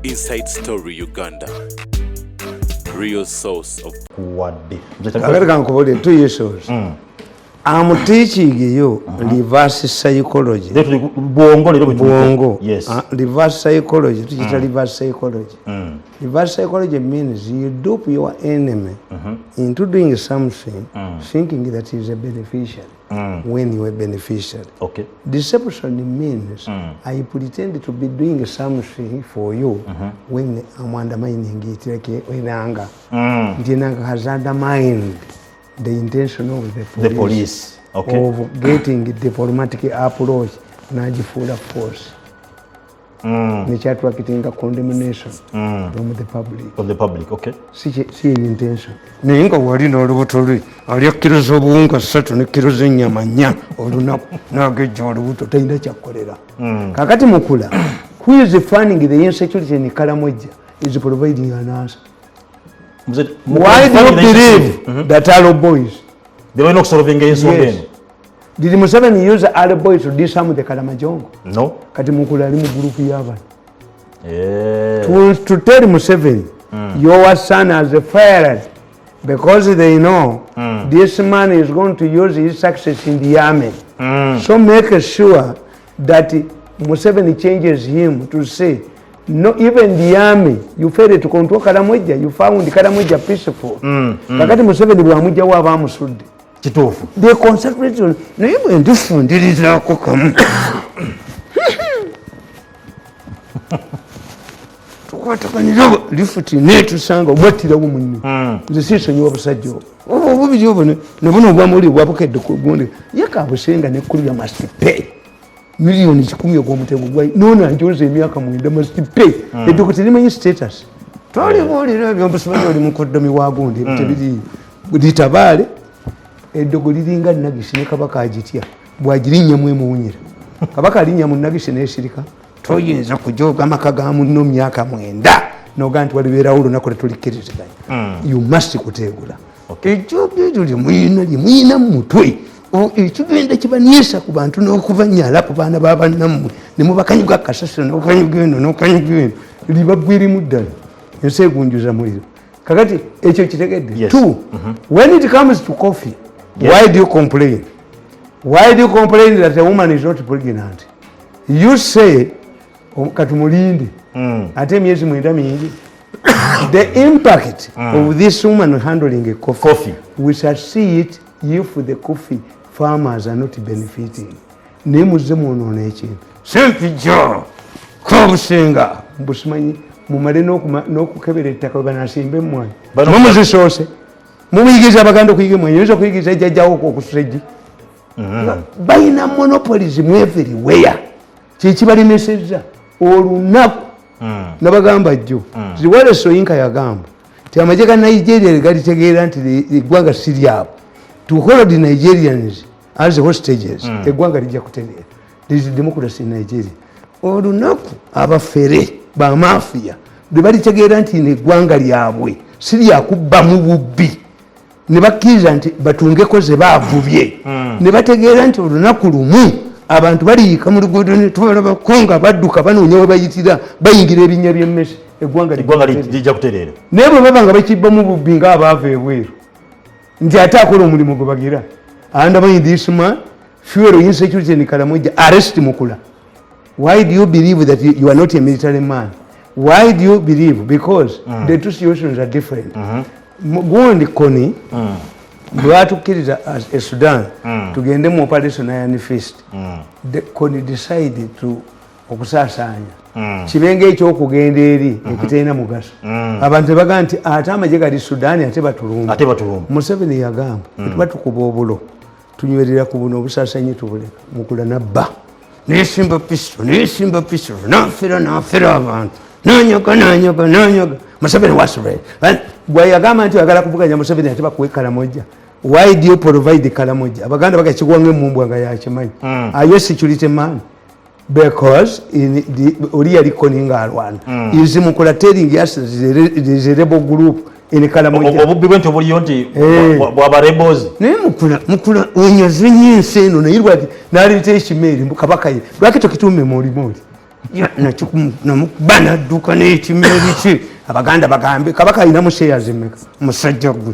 Inside Story Uganda. Real source of what the two years old. I'm teaching you reverse psychology. Bongo. Yes. Reverse psychology. Reverse psychology. Reverse psychology means you dupe your enemy into doing something, thinking that is a beneficiary when you are beneficiary. Okay. Deception means I pretend to be doing something for you when I'm undermining it, like in anger. Anger has undermined the intention of the police okay. of getting diplomatic approach full of force. Attracting condemnation from the public. From the public, okay. See intention. Ninga wali no lubuto ali kilozo obunga 3 ne kilozo ennyama 4 olunaku nagejo olubuto tayina kyakolera. Kakati mukula who is funding the insecurity in Karamoja is providing an answer. Why do you believe that Arab boys? They were not solving a yes. Did Museveni use Arab boys to disarm the Kalamajongo? No. Kati mukula ali mu group yaba. To tell Museveni, your son has fired because they know this man is going to use his success in the army. So make sure that Museveni changes him to say, no, even the army, you failed to control Karamoja, you found the Karamoja peaceful. Kakati Museveni bwamuja waba musudde. Kitufu. They concentrate on, no, even different, it is like come. Tukwatakanyira lifuti netusanga obwattirawo munno. Nze siisonyiwa busajja obwo. Obubi obwo ne buno obwamuli bwabukedde ku gundi. Yakabusenga nekkulu ya must pay. Milioni 10 ogw'omutego gwa nona njoza emyaka 9 must pay. Edduko terimanyi status. Twalibuulira eby'obusimanyi oli mukoddomi wa gundi tebiri litabaale. Eddogo liringa nagisi ne kabaka agitya bwagirinnyamu emuwunyira. Kabaka alinnya mu nagisi n'esirika. Toyinza kujoga amaka ga munno myaka 9 noga nti walibeerawo olunaku letulikkiriziganya. You must kuteegula. Ekyogezo limuyina mu mutwe. Ekigenda kibaniisa ku bantu n'okubanyala ku baana b'abannammwe ne mubakanyuga kasasiro n'okanyuga eno n'okanyuga eno libaggwirimu ddala ensi egunjuza muliro. Kakati ekyo kitegedde. Two, when it comes to coffee, why do you complain? Why do you complain that a woman is not pregnant? You say, katumulinde, ate emyezi 9 mingi. The impact of this woman handling a coffee, we shall see it if the coffee farmers are not benefiting. Nemuze mwonoona ekintu. Sempijo, kobusenga, mbusimanyi, mumale n'okukebera ettaka banasimbe emmwanyi. Mumuzisoose. Mubiyigiza abaganda okuyiga emmwanyi, oyinza okuyigiza ejjajjawo okususa eggi. Balina monopolism everywhere. Kyekibalemesezza olunaku nabagamba jjo ziwale Soyinka yagamba ti amagye ga Nigeria galitegeera nti eggwanga si lyabo to hold the Nigerians as hostages eggwanga lijja kutegeera there is democracy in Nigeria. Olunaku abafere ba mafia bwe balitegeera nti eggwanga lyabwe si lyakubba mu bubbi ne bakkiriza nti batungeko ze baavubye ne bategeera nti olunaku lumu abantu baliyika mu luguudo ne tubalaba konga badduka banoonya we bayitira bayingira ebinnya by'emmesi eggwanga lijja kutereera naye bwe baba nga bakibba mu bubbi ng'abaava ebweru nti ate akola omulimu gwe bagira undermine this man fuel insecurity in Karamoja arrest Mukula. Why do you believe that you are not a military man? Why do you believe? Because the two situations are different. Gundi Koni bwatukkiriza as a Sudan tugende mu operation Iron Fist. The Koni decided to okusaasaanya kibenga ekyokugenda eri ekiterina mugaso. Abantu bagamba nti ate amagye gali Sudan ate batulumba. Museveni yagamba tubatukuba obulo tunywerera ku buno obusaasaanyi tubuleka. Mukula nabba nesimba pistol nafera abantu nanyoga Museveni was right. Gwe yagamba nti agala kuvuganya Museveni ate bakuwe Karamoja. Why do you provide Karamoja? Abaganda bagakigwanga emumbwa nga yakimanyi. Are you security man? Because in the Oria Koninga one is Mukula telling us there is a rebel group in Karamoja. Obubi bwenti obuliyonti bwaba rebels. Ne mukula onyazinyi nseno ne yirwa nalite ekimeri mukabaka ye. Lwaki tokitume moli. namukubana dduka n'ekimeri kye abaganda bagambe kabaka alina musheya zimeka musajja gwe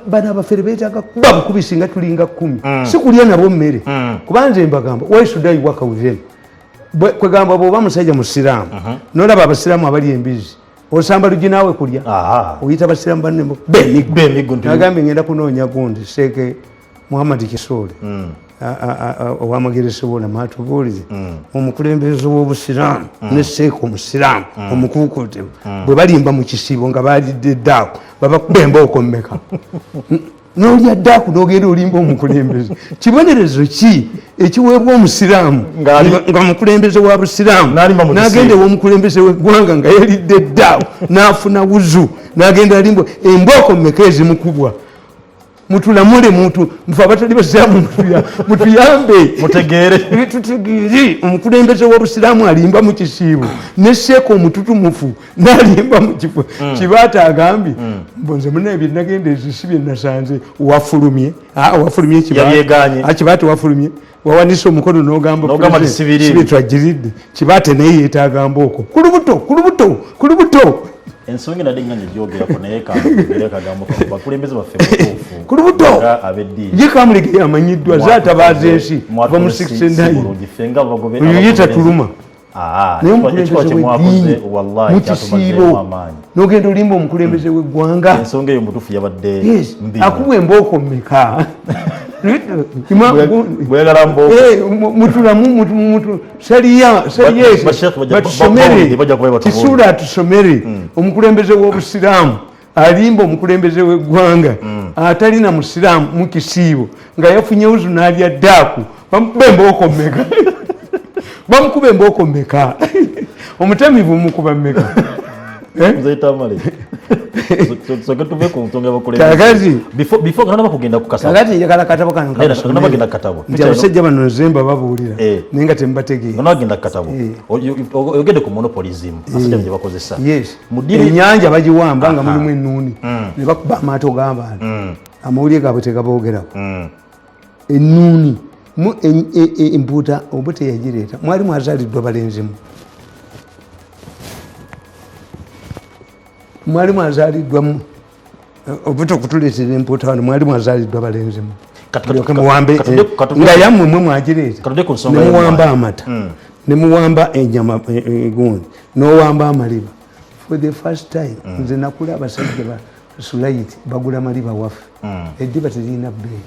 bano abafere beetaaga kuba bukubisi nga tulinga 10 si kulya nabo mmere kubanze mbagamba why should I work with them kwegamba bw'oba musajja musiraamu n'olaba abasiraamu abali embizi osamba lugi naawe kulya oyita abasiraamu banne bemiggo nagambe ngenda kunoonya gundi seeke Muhammad Kisoole owamagerese wona maatubuulire omukulembeze w'obusiraamu ne seeka omusiraamu omukuukuute bwe balimba mu kisiibo nga balidde eddaaku babakuba embooko mmeka n'olya ddaaku n'ogenda olimba omukulembeze kibonerezo ki ekiweebwa omusiraamu nga mukulembeze wa busiraamu n'agenda ew'omukulembeze w'eggwanga nga yalidde eddaaku n'afuna wuzu n'agenda alimba embooko mmeka ezimukubwa mutulamule muntu mfe abatali basiraamu mutuyambe mutegeere tutegeere omukulembeze w'obusiraamu alimba mu kisiibo ne seeka omututumufu n'alimba mu kifo kibaata agambye mbonze munaye bye nagenda ezisi bye nasanze wafulumye kibaate wafulumye wawanise omukono n'ogamba sibe twagiridde kibaate naye yeetaaga mbooko ku lubuto ensonga nadde nga njogera naye kagambo bakulembeze baffe batuufu ku lubuto ye Kamulege yamanyiddwa zaatabaaza ensi va mu 69 oyo yeta tuluma naye omukulembeze w'eddiini mu kisiibo n'ogenda olimba omukulembeze w'eggwanga ensonga eyo mutuufu yabadde mbi akubwa embooko mmeka mutulamu kisula atusomere omukulembeze w'obusiraamu alimba omukulembeze w'eggwanga atalina musiraamu mu kisiibo nga yafunye wuzu n'alya ddaaku bamukuba embooko mmeka bamukuba embooko mmeka omutamivu mukuba mmeka Tamale soke tuve ku nsonga kakati before kana bakugenda ku kasabo kakati njagala katabo kano kana bagenda katabo nti abasajja bano nzemba babuulira naye nga tembategeera kana bagenda katabo oyogedde ku monopolism abasajja bye bakozesa ennyanja bagiwamba nga mulimu ennuuni ne bakuba amaato g'abantu amawulire gaabwe tegaboogerako ennuuni empuuta oba teyagireeta mwali mwazaaliddwa balenzimu mwali mwazaaliddwamu obuto okutuleetera empuuta wano mwali mwazaaliddwa balenzimu muwambe nga yammwe mwe mwagireeta nemuwamba amata nemuwamba enyama egundi n'owamba amaliba for the first time nze nakula abasajja ba Sulaiti bagula maliba waffe eddiba terina bbeeyi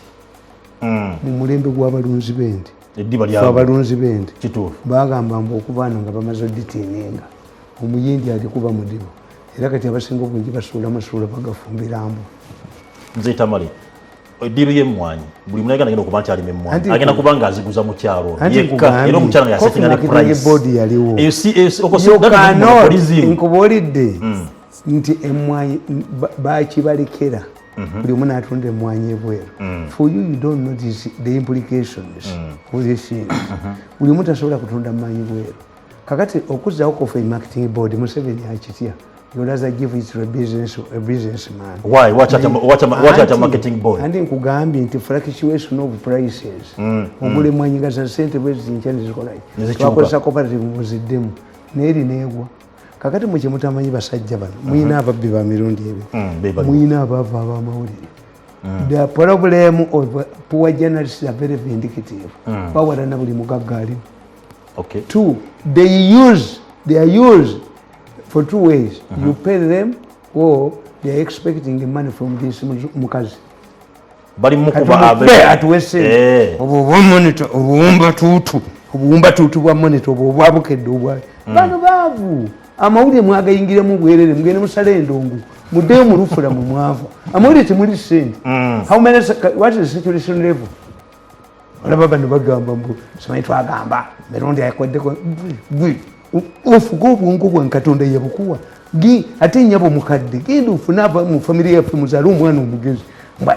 mu mulembe gw'abalunzi b'ente abalunzi b'ente bagamba mbu okubaana nga bamaze oditiininga omuyindi alikuba mu ddiba era kati abasinga obungi basuula masuula bagafumbira mbu nze Tamale eddiba y'emmwanyi buli munayega nagenda okuba nti alima emmwanyi agenda kuba nga aziguza mu kyalo yekka era omukyala nga yasetinga ne price boodi yaliwo nkubuulidde nti emmwanyi bakibalekera buli omu n'atunda emmwanyi ebweru for you don't know the implications of this thing buli omu tasobola kutunda mmwanyi bweru kakati okuzzawo coffee marketing board Museveni akitya dollars I give it to a businessman. Why? Watch at a marketing board. And in Kugambia, into fluctuation of prices. Omule mwanyinga za sente bwezi nchani zikolai. Twakozesa cooperative muzidemu. Neri newa. Kakati mwiche mutamanyi basajja bano. Mwina ababbi ba Mirundi ebe. Mwina abava abamawulire. The problem of poor journalists are very vindicative. Bawarana buli mugagga alimu. Okay. Two, they are used for two ways. You pay them or they are expecting money from this mukazi. Bali mukuba abe atuwese obuwa monitor obuwumba tutu bwa monitor obwabukedde obwa bano baavu amawulire mwagayingira mu bwerere mugende musale endongo muddeyo mu lufula mu mwavu amawulire temuli sente. How many, what is the situation level? Olaba bano bagamba mbu simanyi twagamba Mirundi yakweddeko ofuga obwongo bwa Katonda yabukuwa ate nnyabo mukadde genda ofune ava mu famire yaffe muzaale omwana omugezi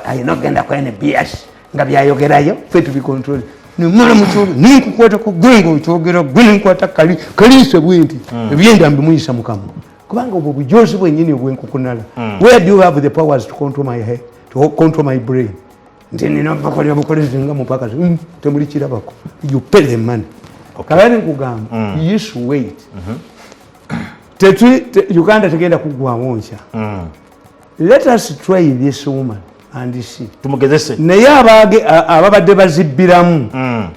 ayina okugenda ku NBS nga byayogerayo ffe tubikontrole nemala mukyolo ninkukwatako gwe ngaokyogera gwe ninkwata kaliise bwe nti ebyenda mbimuyisa mukamwa kubanga obwo bujozi bwennyini obwenkukunala. Where do you have the powers to control my head, to control my brain? Nti nina bakolera bukolezi nga mupakazi temuli kirabako. You pay them money. Kabani nkugamba, you should wait. Uganda tegenda kuggwamu nkya. Let us try this woman and see. Tumugezese. Naye ababadde bazibbiramu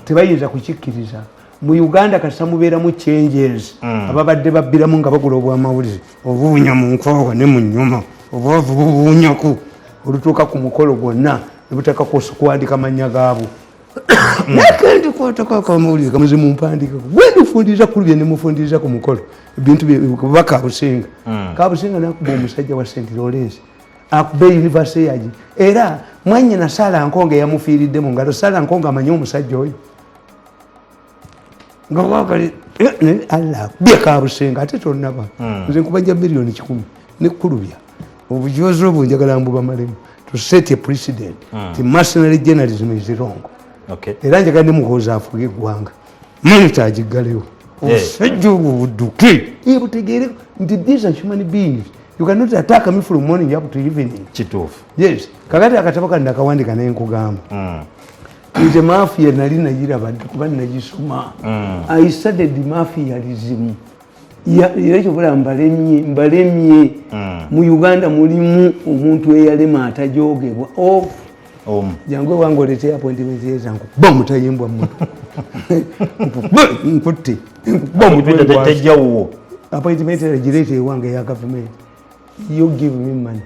tebayinza kukikkiriza. Mu Uganda kasita mubeeramu changes ababadde babbiramu nga bagula obwamawulire obuunya mu nkwawa ne mu nnyuma obwavu bubuunyaku olutuuka ku mukolo gwonna ne buteeka kuwandika mannya gaabo. Nakendi kwatako akamawulire kamaze mu mpandiika bwe ndifundiriza ku lubye ne mufundiriza ku mukolo ebintu bye Kabusinga. Kabusinga nakuba omusajja wa St. Lawrence akube university yaji era mwannyina Sala Nkonge yamufiiridde mu ngalo. Sala Nkonge amanyi omusajja oyo nga wakali Allah bye Kabusinga ate tonnaba nze nkubajja miliyoni 10 ne kulubya obujozi obwo njagala mbubamalemu to set a precedent. The mercenary journalism is wrong. Era njagala nemuhooza afuge eggwanga monitor agiggalewo omusajja obwo budduke butegeere nti these are human beings. You cannot attack me from morning up to evening. Kituufu. Yes. Kakati akatabo kano nakawandika naye nkugamba. Nze mafia nali nagiraba kuba nagisoma. I studied mafialism. Era kyobula mbalemye mu Uganda mulimu omuntu eyalema atajoogebwa. Jangu wangu oletea appointment yezangu. Bomu tayimbwa mmoto. Nkutte. Bomu tejjawo. Appointment regulator wange ya government. You give me money.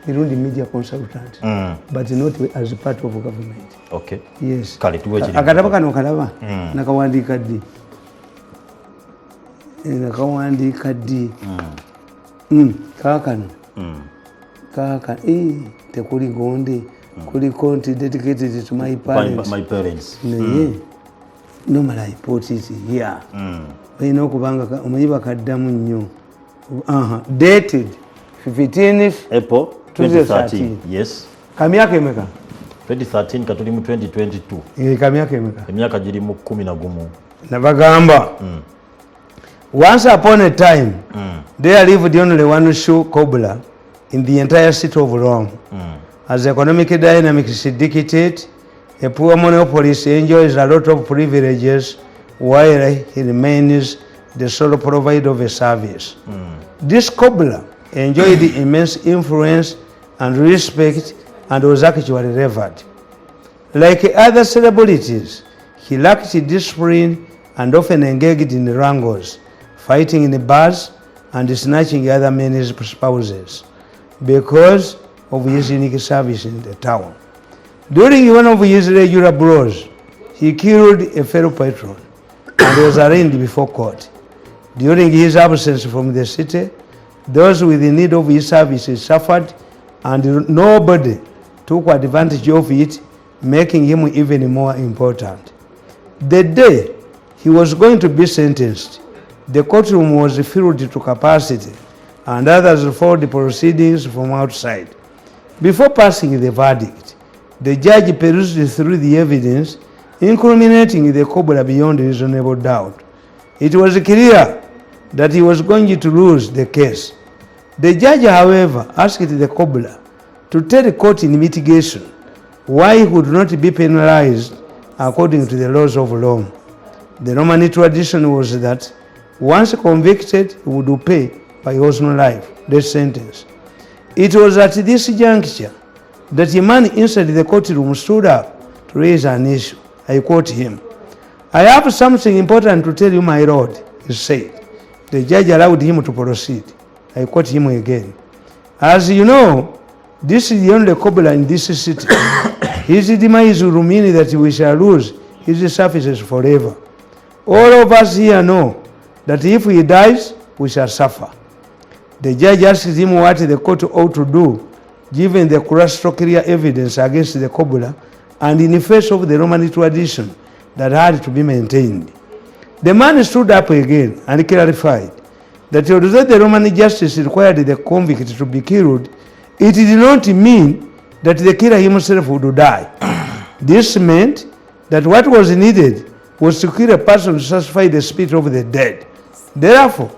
Mirundi media consultant. But not as a part of government. Okay. Yes. Kale tuwe chini. Akataba kano kalaba. Nakawandika ddi. Nakawandika ddi. Kakano. Kaka tekuli gonde. Kuli konti dedicated to my parents. My parents. Normally I put it here. Bayina okubanga omanyi bakaddamu nnyo. Dated 15th April 2013. Yes. Kamyaka emeka? 2013 katuli mu 2022. Kamyaka emeka? Emyaka giri mu 11. Nabagamba. Once upon a time, there lived only one shoe cobbler in the entire city of Rome. As economic dynamics dictate, a poor monopolist enjoys a lot of privileges while he remains the sole provider of a service. This cobbler enjoyed immense influence and respect and was actually revered. Like other celebrities, he lacked discipline and often engaged in wrangles, fighting in the bars and snatching other men's spouses because of his unique service in the town. During one of his regular brawls, he killed a fellow patron and was arraigned before court. During his absence from the city, those with the need of his services suffered and nobody took advantage of it, making him even more important. The day he was going to be sentenced, the courtroom was filled to capacity and others followed the proceedings from outside. Before passing the verdict, the judge perused through the evidence, incriminating the cobbler beyond reasonable doubt. It was clear that he was going to lose the case. The judge, however, asked the cobbler to tell the court in mitigation why he would not be penalized according to the laws of Rome. The Roman tradition was that once convicted, he would pay by his own life, death sentence. It was at this juncture that a man inside the courtroom stood up to raise an issue. I quote him. "I have something important to tell you, my lord," he said. The judge allowed him to proceed. I quote him again. "As you know, this is the only cobbler in this city. His demise will mean that we shall lose his services forever. All of us here know that if he dies, we shall suffer." The judge asked him what the court ought to do, given the crystal clear evidence against the cobbler and in the face of the Roman tradition that had to be maintained. The man stood up again and clarified that although the Roman justice required the convict to be killed, it did not mean that the killer himself would die. This meant that what was needed was to kill a person to satisfy the spirit of the dead. Therefore,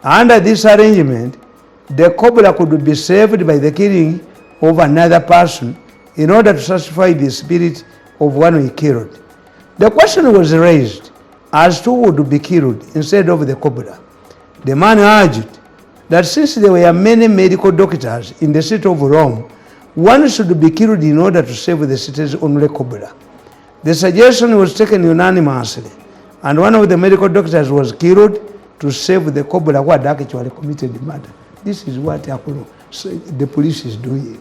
under this arrangement, the cobbler could be saved by the killing of another person in order to satisfy the spirit of one he killed. The question was raised as two would be killed instead of the cobra. The man urged that since there were many medical doctors in the city of Rome, one should be killed in order to save the city's only cobra. The suggestion was taken unanimously, and one of the medical doctors was killed to save the cobra who had actually committed murder. This is what the police is doing.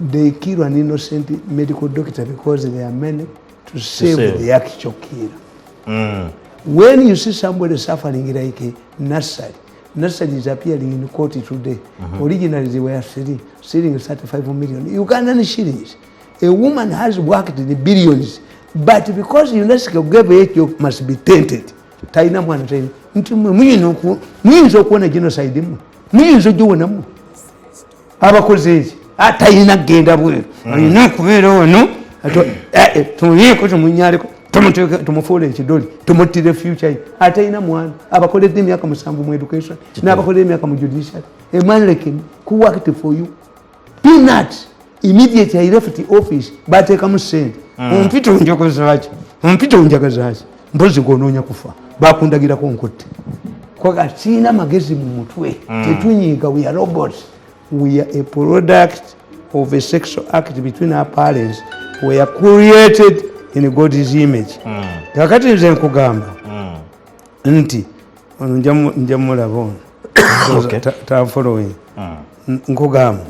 They kill an innocent medical doctor because there are many to save the actual killer. When you see somebody suffering like a nursery is appearing in court today. Originally they were selling 35 million Ugandan shillings. A woman has worked in the billions, but because UNESCO gave it, you must be tainted. Taina mwana taina. Muyinza okuwona genocide mu. Muyinza ogiwona mu. Abakoze eki. Taina genda bwe. Alina kubeera wano. Tumuyeko tumunyaleko. Tumufuule ekidoli. Tumutire future. Taina mwana. Abakoledde emyaka 7 mu education. N'abakoledde emyaka mu judiciary. A man like him who worked for you. Peanuts. Immediately I left the office, but I come send. Mpito unjagazaji. Mbozi gononya kufa. Bakundagira ko nkotte. Kwa china magezi mu mutwe. Tetunyiga, we are robots. We are a product of a sexual act between our parents. We are created in God's image. Kakati nze nkugamba. Nti njamula bon. Ta following. Nkugamba.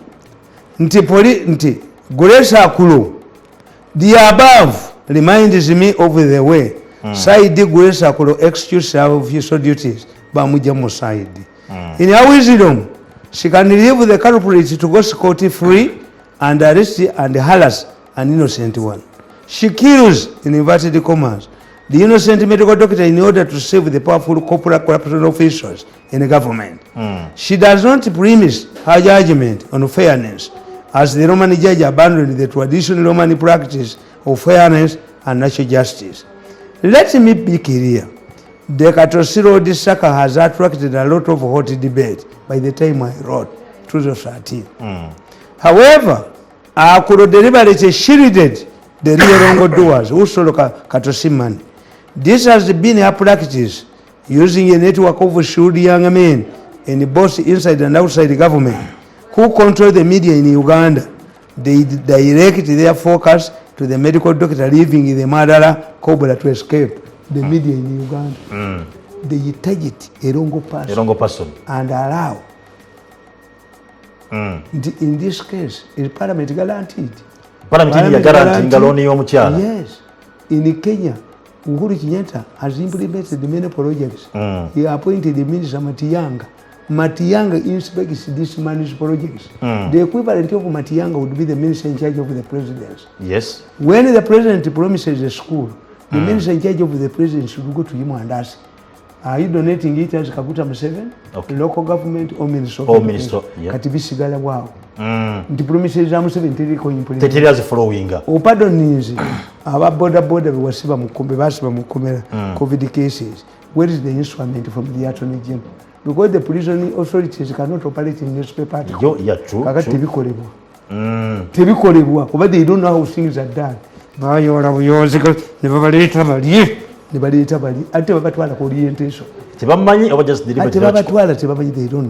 Nti Grace Akulo, the above reminds me of the way Side Grace Akulo excuse her of official duties bamuja mu side. In her wisdom, she can leave the culprit to go scot-free and arrest and harass an innocent one. She kills, in inverted commas, the innocent medical doctor in order to save the powerful corporate corruption officials in the government. She does not premise her judgment on fairness, as the Roman judge abandoned the traditional Roman practice of fairness and natural justice. Let me be clear. The Katosi Road Saka has attracted a lot of hot debate by the time I wrote, 2013. However, I could deliberately shielded the real wrongdoers who stole Katosi money. This has been a practice, using a network of shrewd young men in both inside and outside the government who control the media in Uganda. They direct their focus to the medical doctor leaving the murderer Cobra to escape the media in Uganda. They target a wrong person and allow. In this case, is Parliament guaranteed? Parliament guaranteed galoni y'omukyala. Yes. In Kenya, Uhuru Kenyatta has implemented many projects. He appointed the Minister Matiang'a. Matiang'a inspects these managed projects. The equivalent of Matiang'a would be the minister in charge of the presidency. Yes. When the president promises a school, the minister in charge of the president should go to him and ask, are you donating it as Kaguta Museveni, local government or minister? Katibisigala wow. The promises are Museveni teriko implement. Teteri as following. O pardon is our border wasiba mukombe basiba mukomera COVID cases. Where is the instrument from the Attorney General? Because the prison authorities cannot operate in newspaper articles. Yeah, true. But they don't know how things are done. Orientation. They don't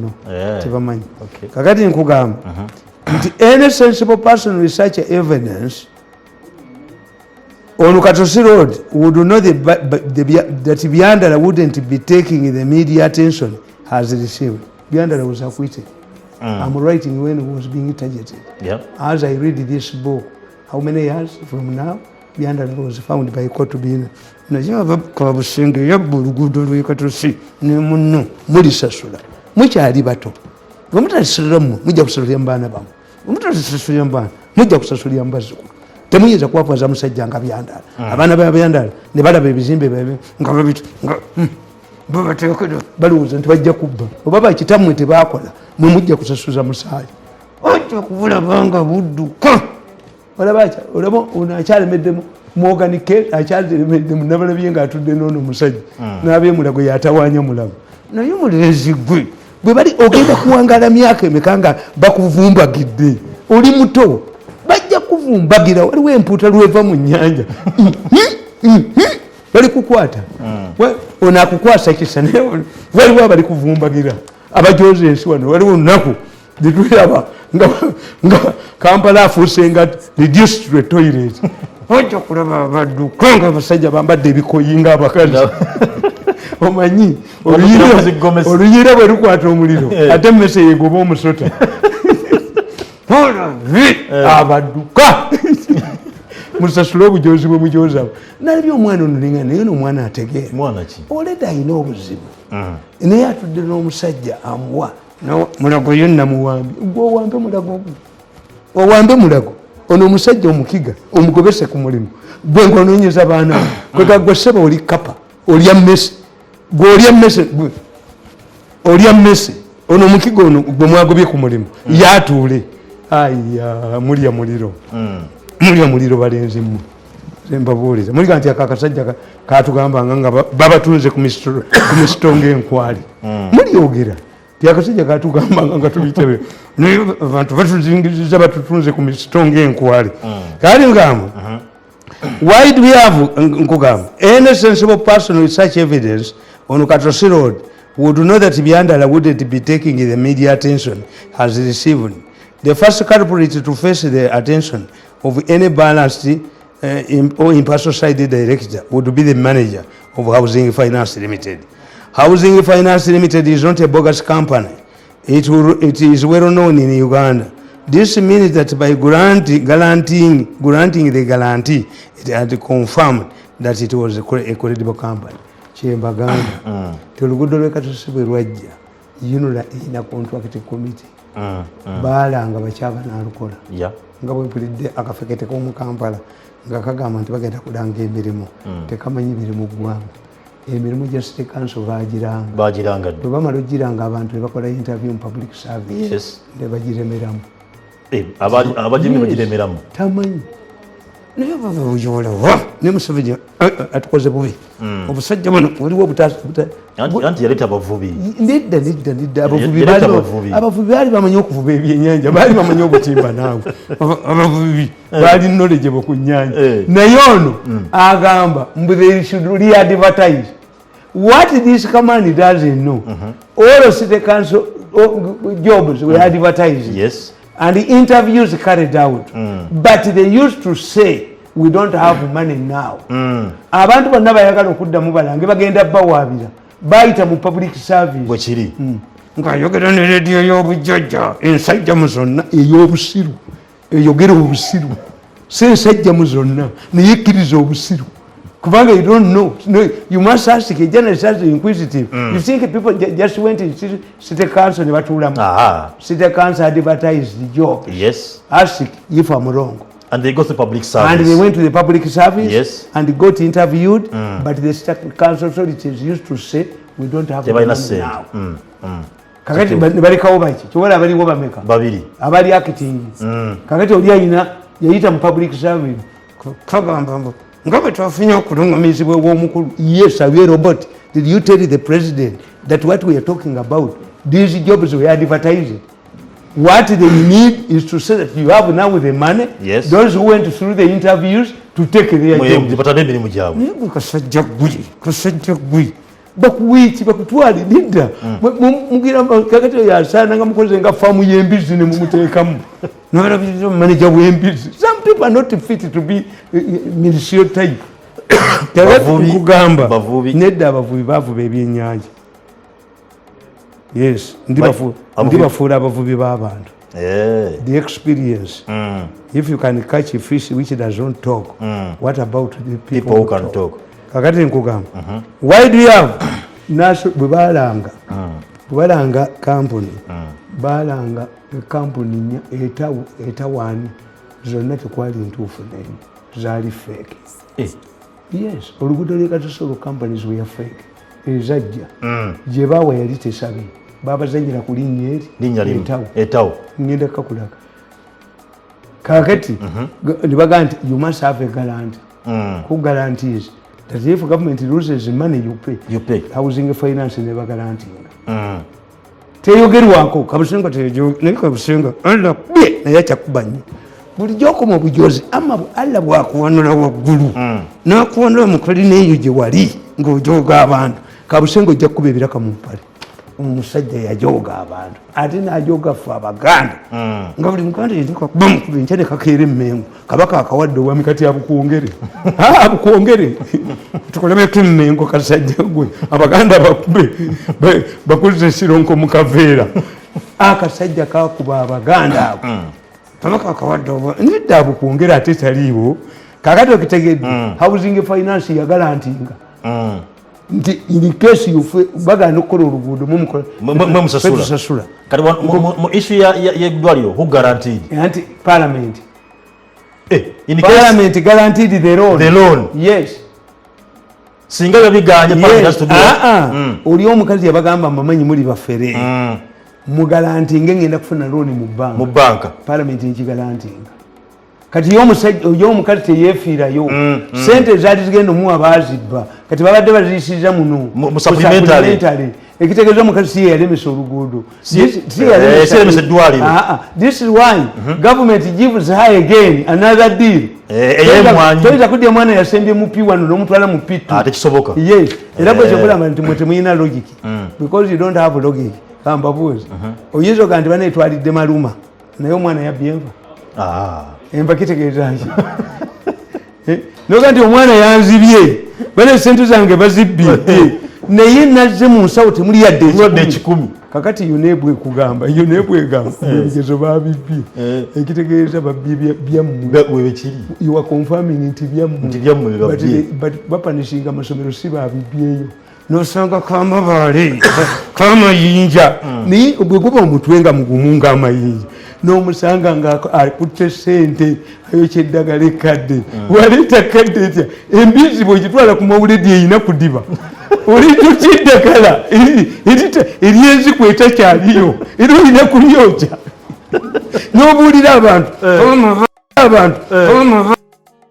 know. Any sensible person with such evidence on Katosi Road would know that Biandala wouldn't be taking the media attention has received. Biandala was acquitted. I'm writing when he was being targeted. As I read this book, how many years from now, Biandala was found by court to be in. Temuyinza kuwafaza musajja nga Byandala. Abaana ba Byandala ne balaba ebizimbe bebe nga balowooza nti bajja kubba. Oba bakitamwe tebakola mwe mujja kusasuza musaayi. Ojja kubulabanga budduka. Olaba ono akyalemeddemu muoganike akyalemeddemu nabalabye ng'atudde n'ono musajja n'abeemulago yatawaanya mulago. Naye mulezi gwe bwe bali ogenda kuwangaala myaka emeka nga bakuvumbagidde oli muto. Bajja kuvumbagira waliwo empuuta lweva mu nnyanja kukwata ono akukwasa kisa naye waliwo abali kuvumbagira abajoza ensi wano waliwo nnaku zitulaba nga Kampala afuuse nga reduced to a toilet ojja kulaba abadduka nga abasajja bambadde ebikoyi nga abakazi omanyi oluyira bwe lukwata omuliro ate emmese yegoba omusota abadduka musasule obujozi bwe mujoza nalibye omwana ono ninga naye n'omwana ategeera oleda alina obuzibu naye atudde n'omusajja amuwa mulago yonna muwambi gwe owambe mulago ogwo owambe mulago ono omusajja omukiga omugobese ku mulimu gwe ng'onoonyeza baana kwegagwe seba oli kapa olya mmese gwe olya mmese olya mmese ono omukiga ono gwe mwagobye ku mulimu yatuule aya mulya muliro balenzi mmwe zembabuuliza muliga nti akakasajja katugambanga nga babatunze ku misito ng'enkwali mulyogera ti akasajja katugambanga nga tubitebe naye abantu batuzingiriza batutunze ku misito ng'enkwali kali ngamba why do we have nkugamba any sensible person with such evidence on Katosi Road would know that Byandala wouldn't be taking the media attention has received. The first culprit to face the attention of any balanced or impartial sided director would be the manager of Housing Finance Limited. Housing Finance Limited is not a bogus company. It is well known in Uganda. This means that by granting the guarantee, it had confirmed that it was a credible company. Chembaganda. Telugudo lwekatosi bwe lwajja yinula ina contract committee. Balanga bakyaba n'alukola. Nga bwe mpulidde akafekete k'omu Kampala nga kagamba nti bagenda kulanga emirimu tekamanyi mirimu ggwanga emirimu gya city council bagiranga bwe bamala ogiranga abantu ne bakola interview mu public service ne bagiremeramu abagimi bagiremeramu tamanyi naye babayola ne Museveni atukoze bubi obusajja buno waliwo anti yaleta abavubi nedda abavubi baali bamanyi okuvuba ebyenyanja baali bamanyi obutimba naawe abavubi baali knowledgeable ku nnyanja naye ono agamba mbu they should re-advertise what this company doesn't know all city council jobs were advertised and the interviews carried out but they used to say we don't have money now abantu bonna bayagala okuddamu balange bagenda bawaabira bayita mu public service bwekiri ng'ayogera ne rediyo y'obujjajja ensajja mu zonna ey'obusiru eyogera obusiru si ensajja mu zonna naye ekkiriza obusiru kubanga you don't know you must ask a journalist as inquisitive you think people just went to city council ne batuulamu city council advertised the job ask if I'm wrong. And they go to public service. And they went to the public service and got interviewed, but the state council authorities used to say, we don't have money now. Kakati balikawo baki kiwala abaliwo bameka babiri abali acting kakati oli ayina yayita mu public service kagamba nga bwe twafunye okulungamizibwa w'omukulu yes abe robot did you tell the president that what we are talking about these jobs were advertised. What they need is to say that you have now the money, those who went through the interviews to take their job. Kasajja gwi bakuwiki bakutwali lidda mugira kakati yasana nga mukoze nga famu y'embizi ne mumuteekamu n'abalabiriza manager w'embizi. Some people are not fit to be militia type. Kugamba nedda abavubi bavuba ebyennyanja. Yes, ndibafuula abavubi b'abantu. The experience. If you can catch a fish which doesn't talk, what about the people who can talk? Kakati nkugamba. Why do you have bwe balanga company balanga company etawaani zonna tekwali ntuufu naye zaali fake. Yes, oluguudo lw'ekatosi companies were fake. Ezajja gye baawa yali tesabe babazanyira ku linnya eri etawo ngenda kakulaga kakati ne bagamba nti you must have a guarantee. Who guarantees that if government loses money you pay housing finance ne bagarantinga teyogerwako kabusenga naye kabusenga naye akyakuba nnyo bulijjo okoma obujozi ama alla bwakuwanula waggulu nakuwanula mukalina eyo gye wali ng'ojooga abantu kabusenga ojja kukuba ebiraka mu mpale omusajja yajooga abantu ate n'ajooga ffe abaganda nga buli muganda yetekakuba mukuba enkya ne kakeera emmengo kabaka akawadde obwami kati abukwongere abukwongere tukolemeko emmengo kasajja gwe abaganda bakube bakuze sironko mu kaveera akasajja kakuba abaganda abo kabaka akawadde nedda abukwongere ate taliiwo kakati okitegedde housing finance yagalantinga nti in case yufe bagana okukola oluguudo mumusasula kati mu issue y'eddwaliro who guaranteed anti parliament parliament guaranteed the loan yes singa babiganye oli omukazi yabagamba mbamanyi muli bafere mugalantinga ngenda kufuna loan mu banka parliament nkigalantinga kati y'omukazi teyefiirayo sente zaali zigenda omuwa baazibba kati babadde baziyisiriza muno supplementary ekitegeeza omukazi siye yalemesa oluguudo yalemesa eddwaliro this is why government gives her again another deal toyita kudya mwana yasembye mu P1 n'omutwala mu P2 tekisoboka yes era bwe kyogulaba nti mwe temuyina logic because you don't have logic kambabuuzi oyinza oga nti banetwalidde maluma naye omwana yabbye enva emba kitegeeza nki noga nti omwana yanzibye bane sente zange bazibbye naye nazze mu nsawo temuli yadde ekikumi kakati yonebwe kugamba yonebwegamba ebigezo babibbye ekitegeeza babbye byammwe you are confirming nti byammwe bapanishinga amasomero si babibbyeyo nosanga kamabaale kamayinja naye bwe guba omutwe nga mugumu ng'amayinja n'omusanga ng'akutte sente ayokya eddagala ekkadde waleeta kadde etya embizi bw'ogitwala ku mawuledi eyina kudiba olituta eddagala eryenziku etakyaliyo era olina kulyokya n'obuulira abantu